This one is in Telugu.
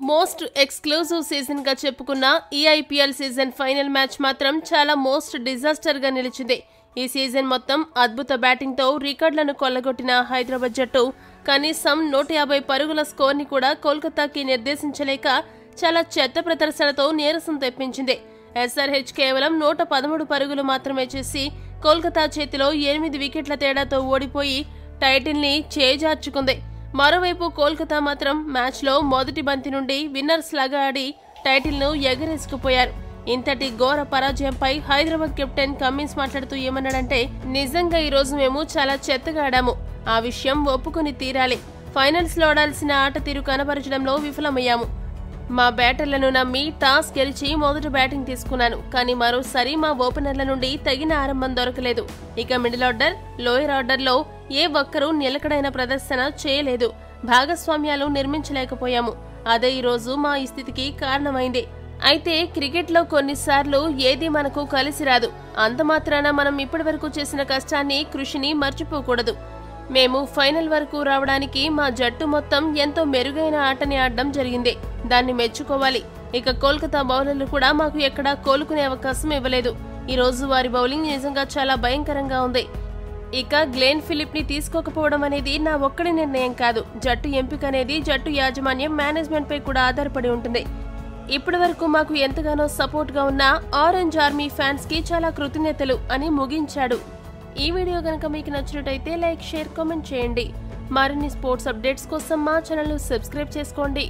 మోస్ట్ ఎక్స్క్లూజివ్ సీజన్ గా చెప్పుకున్న ఈ ఐపీఎల్ సీజన్ ఫైనల్ మ్యాచ్ మాత్రం చాలా మోస్ట్ డిజాస్టర్ గా నిలిచింది. ఈ సీజన్ మొత్తం అద్భుత బ్యాటింగ్ తో రికార్డులను కొల్లగొట్టిన హైదరాబాద్ జట్టు కనీసం 150 పరుగుల స్కోర్ ని కూడా కోల్కతాకి నిర్దేశించలేక చాలా చెత్త ప్రదర్శనతో నీరసం తెప్పించింది. ఎస్ఆర్హెచ్ కేవలం 113 పరుగులు మాత్రమే చేసి కోల్కతా చేతిలో 8 వికెట్ల తేడాతో ఓడిపోయి టైటిల్ ని చేజార్చుకుంది. మరోవైపు కోల్కతా మాత్రం మ్యాచ్లో మొదటి బంతి నుండి విన్నర్స్ లాగా ఆడి టైటిల్ను ఎగరేసుకుపోయారు. ఇంతటి ఘోర పరాజయంపై హైదరాబాద్ కెప్టెన్ కమిన్స్ మాట్లాడుతూ ఏమన్నాడంటే, నిజంగా ఈ రోజు మేము చాలా చెత్తగా ఆడాము. ఆ విషయం ఒప్పుకుని తీరాలి. ఫైనల్స్ లో ఆడాల్సిన ఆట తీరు కనబరచడంలో విఫలమయ్యాము. మా బ్యాటర్లను నమ్మి టాస్ గెలిచి మొదట బ్యాటింగ్ తీసుకున్నాను. కానీ మరోసారి మా ఓపెనర్ల నుండి తగిన ఆరంభం దొరకలేదు. ఇక మిడిల్ ఆర్డర్, లోయర్ ఆర్డర్లో ఏ ఒక్కరూ నిలకడైన ప్రదర్శన చేయలేదు. భాగస్వామ్యాలు నిర్మించలేకపోయాము. అదే ఈ రోజు మా ఈ స్థితికి కారణమైంది. అయితే క్రికెట్లో కొన్నిసార్లు ఏది మనకు కలిసి రాదు. అంత మాత్రాన మనం ఇప్పటివరకు చేసిన కష్టాన్ని, కృషిని మర్చిపోకూడదు. మేము ఫైనల్ వరకు రావడానికి మా జట్టు మొత్తం ఎంతో మెరుగైన ఆటని ఆడడం జరిగింది. దాన్ని మెచ్చుకోవాలి. ఇక కోల్కతా బౌలర్లు కూడా మాకు ఎక్కడా కోలుకునే అవకాశం ఇవ్వలేదు. ఈ రోజు వారి బౌలింగ్ నిజంగా చాలా భయంకరంగా ఉంది. ఇక గ్లెన్ ఫిలిప్ ని తీసుకోకపోవడం అనేది నా ఒక్కడి నిర్ణయం కాదు. జట్టు ఎంపిక అనేది జట్టు యాజమాన్యం, మేనేజ్మెంట్ పై కూడా ఆధారపడి ఉంటుంది. ఇప్పటి వరకు మాకు ఎంతగానో సపోర్ట్ గా ఉన్న ఆరెంజ్ ఆర్మీ ఫ్యాన్స్ కి చాలా కృతజ్ఞతలు అని ముగించాడు. ఈ వీడియో గనక మీకు నచ్చినట్టయితే లైక్, షేర్, కామెంట్ చేయండి. మరిన్ని స్పోర్ట్స్ అప్డేట్స్ కోసం మా ఛానల్ ను సబ్స్క్రైబ్ చేసుకోండి.